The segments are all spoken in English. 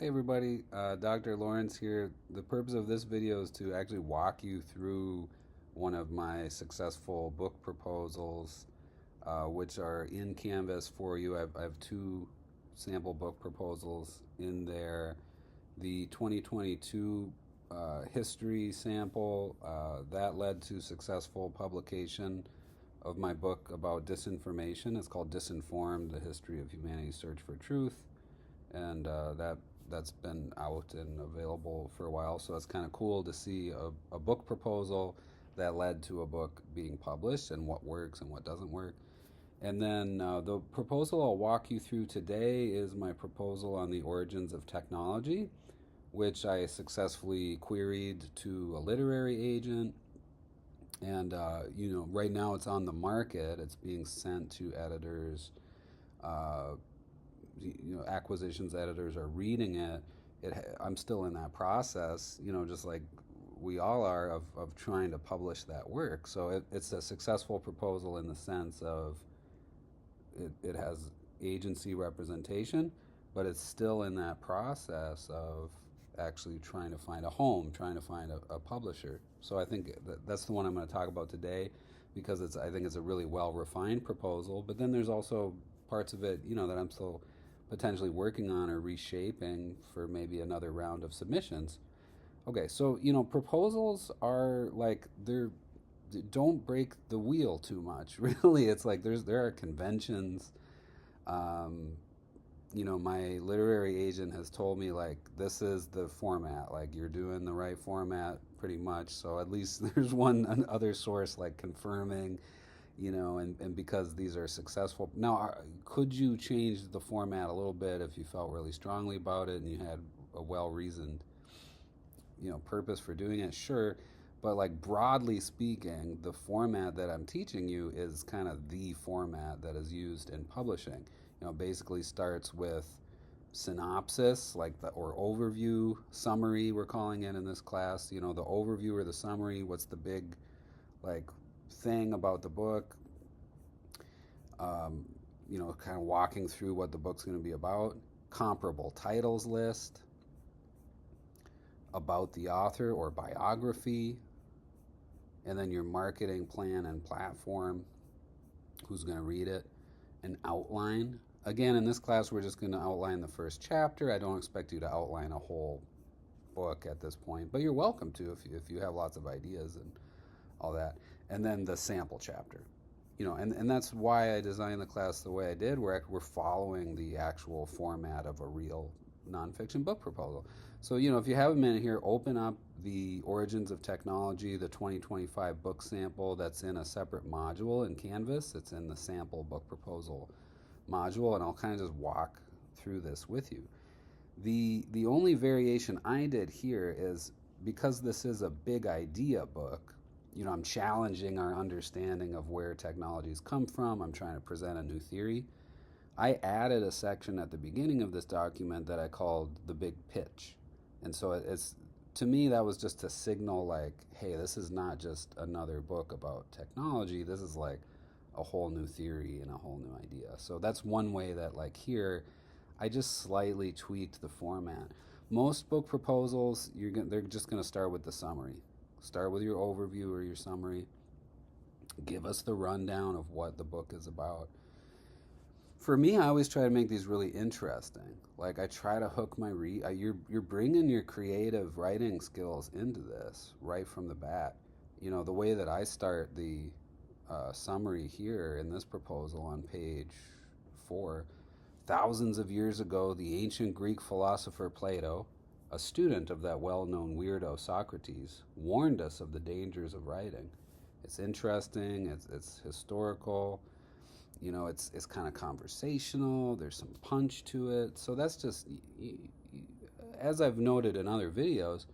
Hey everybody, Dr. Lawrence here. The purpose of this video is to actually walk you through one of my successful book proposals, which are in Canvas for you. I have two sample book proposals in there. The 2022 history sample, that led to successful publication of my book about disinformation. It's called Disinformed, The History of Humanity's Search for Truth. And that's been out and available for a while. So it's kind of cool to see a book proposal that led to a book being published and what works and what doesn't work. And then the proposal I'll walk you through today is my proposal on the origins of technology, which I successfully queried to a literary agent. And right now it's on the market. It's being sent to editors. Acquisitions editors are reading it. I'm still in that process, just like we all are, of trying to publish that work. So it's a successful proposal in the sense of it has agency representation, but it's still in that process of actually trying to find a home, trying to find a publisher. So I think that's the one I'm going to talk about today, because I think it's a really well refined proposal. But then there's also parts of it, that I'm still potentially working on or reshaping for maybe another round of submissions. Okay, so proposals are like don't break the wheel too much. Really, it's like there are conventions. My literary agent has told me, like, this is the format, like you're doing the right format pretty much. So at least there's one other source like confirming, and because these are successful. Now, could you change the format a little bit if you felt really strongly about it and you had a well-reasoned, purpose for doing it? Sure. But like broadly speaking, the format that I'm teaching you is kind of the format that is used in publishing. Basically starts with synopsis, or overview, summary, we're calling it in this class. The overview or the summary, what's the big, like, thing about the book, kind of walking through what the book's going to be about, comparable titles list, about the author or biography, and then your marketing plan and platform, who's going to read it, an outline. Again, in this class, we're just going to outline the first chapter. I don't expect you to outline a whole book at this point, but you're welcome to if you have lots of ideas and all that. And then the sample chapter, and that's why I designed the class the way I did. We're following the actual format of a real nonfiction book proposal. So, if you have a minute here, open up the Origins of Technology, the 2025 book sample. That's in a separate module in Canvas. It's in the sample book proposal module, and I'll kind of just walk through this with you. The only variation I did here is, because this is a big idea book, I'm challenging our understanding of where technologies come from. I'm trying to present a new theory. I added a section at the beginning of this document that I called the big pitch. And so it's, to me, that was just to signal, like, hey, this is not just another book about technology. This is like a whole new theory and a whole new idea. So that's one way that, like, here, I just slightly tweaked the format. Most book proposals, they're just going to start with the summary. Start with your overview or your summary. Give us the rundown of what the book is about. For me, I always try to make these really interesting. Like, I try to hook my you're bringing your creative writing skills into this right from the bat. The way that I start the summary here in this proposal on page 4, thousands of years ago, the ancient Greek philosopher Plato, a student of that well-known weirdo Socrates, warned us of the dangers of writing. It's interesting, it's historical, it's kind of conversational, there's some punch to it. So that's just, as I've noted in other videos,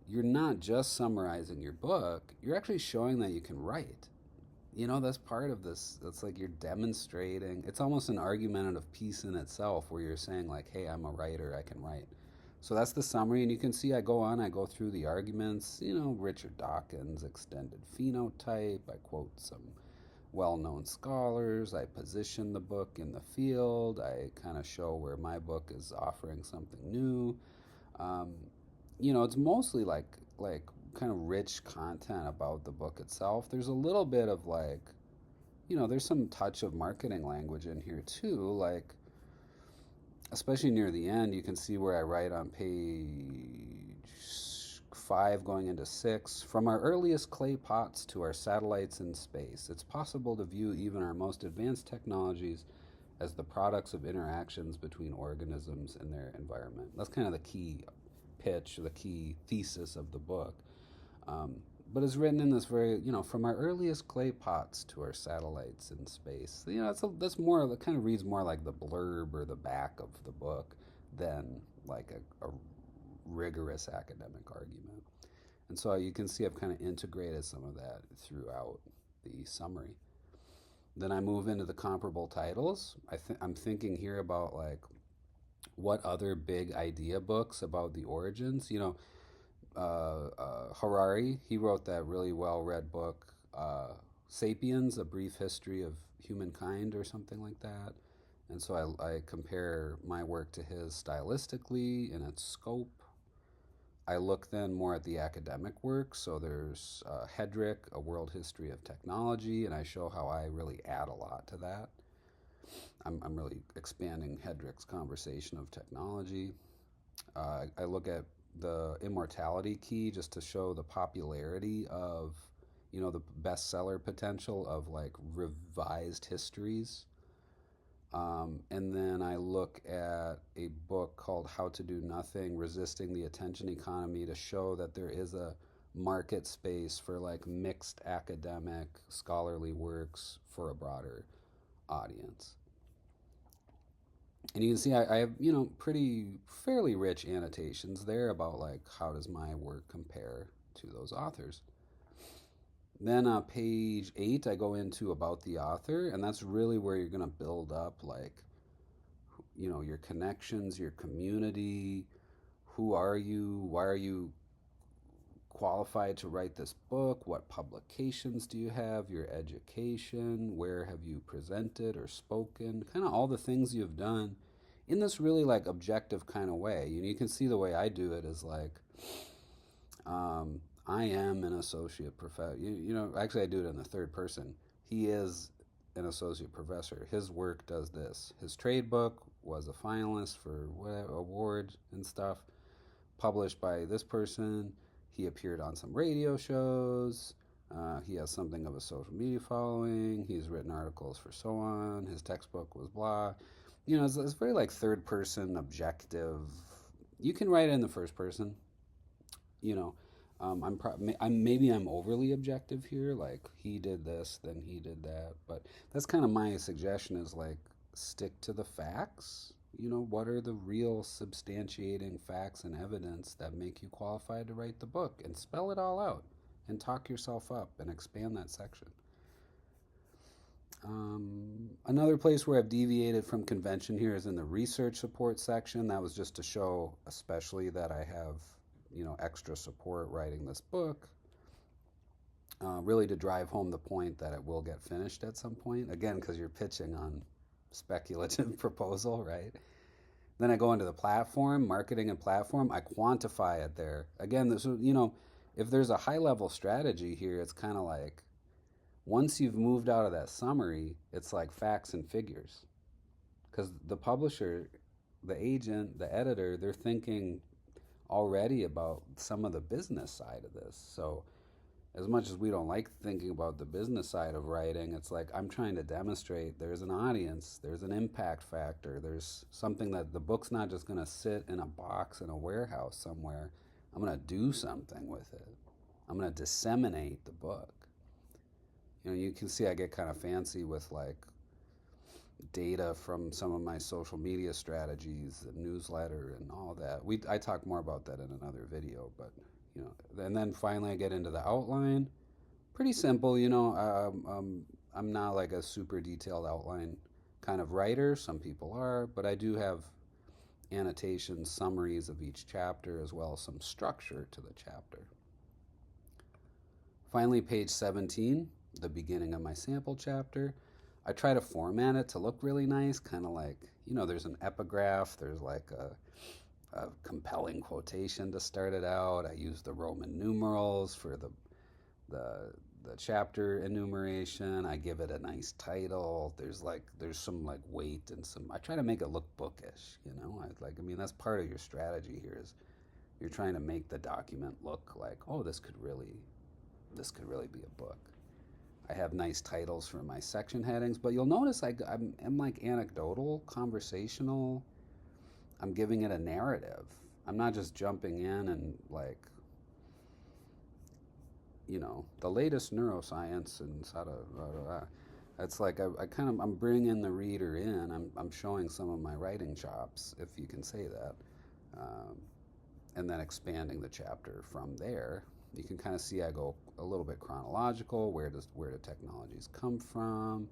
you're not just summarizing your book, you're actually showing that you can write. That's part of this. That's like you're demonstrating. It's almost an argumentative piece in itself, where you're saying, like, hey, I'm a writer, I can write. So that's the summary, and you can see I go through the arguments, Richard Dawkins' extended phenotype. I quote some well-known scholars. I position the book in the field. I kind of show where my book is offering something new. Um, it's mostly like kind of rich content about the book itself. There's a little bit of there's some touch of marketing language in here too, like especially near the end, you can see where I write on page 5 going into 6. From our earliest clay pots to our satellites in space, it's possible to view even our most advanced technologies as the products of interactions between organisms and their environment. That's kind of the key pitch, the key thesis of the book. But it's written in this very, from our earliest clay pots to our satellites in space. That's more, that kind of reads more like the blurb or the back of the book than like a rigorous academic argument. And so you can see I've kind of integrated some of that throughout the summary. Then I move into the comparable titles. I'm thinking here about like what other big idea books about the origins, Harari, he wrote that really well-read book, Sapiens, A Brief History of Humankind or something like that. And so I compare my work to his stylistically and its scope. I look then more at the academic work. So there's Hedrick, A World History of Technology, and I show how I really add a lot to that. I'm really expanding Hedrick's conversation of technology. I look at the immortality key just to show the popularity of, the bestseller potential of like revised histories. And then I look at a book called How to Do Nothing, Resisting the Attention Economy, to show that there is a market space for like mixed academic scholarly works for a broader audience. And you can see I have, fairly rich annotations there about like how does my work compare to those authors. Then page 8, I go into about the author, and that's really where you're going to build up like, your connections, your community. Who are you? Why are you qualified to write this book? What publications do you have? Your education? Where have you presented or spoken? Kind of all the things you've done in this really like objective kind of way. You can see the way I do it is like, I am an associate professor. Actually I do it in the third person. He is an associate professor. His work does this. His trade book was a finalist for whatever award and stuff, published by this person. He appeared on some radio shows. He has something of a social media following. He's written articles for so on. His textbook was blah. It's very like third person, objective. You can write it in the first person. Maybe I'm overly objective here. Like he did this, then he did that. But that's kind of my suggestion is like stick to the facts. What are the real substantiating facts and evidence that make you qualified to write the book, and spell it all out and talk yourself up and expand that section. Another place where I've deviated from convention here is in the research support section. That was just to show especially that I have, extra support writing this book. Really to drive home the point that it will get finished at some point. Again, because you're pitching on speculative proposal, right? Then I go into the platform, marketing and platform. I quantify it there. Again, this, if there's a high level strategy here, it's kind of like once you've moved out of that summary, it's like facts and figures. Because the publisher, the agent, the editor, they're thinking already about some of the business side of this. So as much as we don't like thinking about the business side of writing, it's like I'm trying to demonstrate there's an audience, there's an impact factor, there's something that the book's not just going to sit in a box in a warehouse somewhere. I'm going to do something with it. I'm going to disseminate the book. You can see I get kind of fancy with like data from some of my social media strategies, the newsletter and all that. I talk more about that in another video, but and then finally I get into the outline. Pretty simple, I'm not like a super detailed outline kind of writer. Some people are, but I do have annotations, summaries of each chapter, as well as some structure to the chapter. Finally, page 17. the beginning of my sample chapter. I try to format it to look really nice, kind of like, there's an epigraph, there's like a compelling quotation to start it out. I use the Roman numerals for the chapter enumeration. I give it a nice title. There's some like weight and some. I try to make it look bookish. That's part of your strategy here is you're trying to make the document look like, oh, this could really be a book. I have nice titles for my section headings, but you'll notice I'm like anecdotal, conversational. I'm giving it a narrative. I'm not just jumping in and like, the latest neuroscience and sort of. It's like I'm bringing the reader in. I'm showing some of my writing chops, if you can say that, and then expanding the chapter from there. You can kind of see I go a little bit chronological. Where do technologies come from?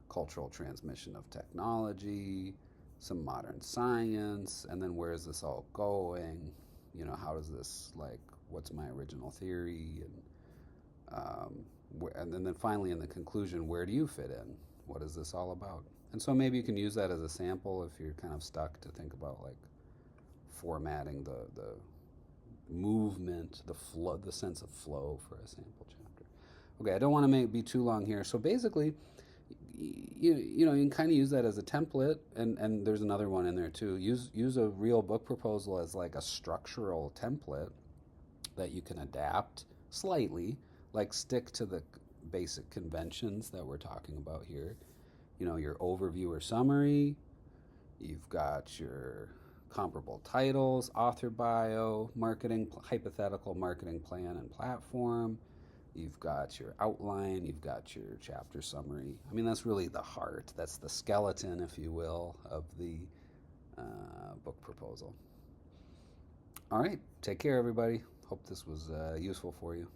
Cultural transmission of technology, some modern science, and then where is this all going? How does this, like, what's my original theory? And then finally in the conclusion, where do you fit in? What is this all about? And so maybe you can use that as a sample if you're kind of stuck to think about like formatting the movement, the flow, the sense of flow for a sample chapter. Okay, I don't want to be too long here. So basically, you can kind of use that as a template, and there's another one in there too. Use a real book proposal as like a structural template that you can adapt slightly, like stick to the basic conventions that we're talking about here. Your overview or summary. You've got your comparable titles, author bio, hypothetical marketing plan and platform. You've got your outline, you've got your chapter summary. That's really the heart. That's the skeleton, if you will, of the book proposal. All right, take care, everybody. Hope this was useful for you.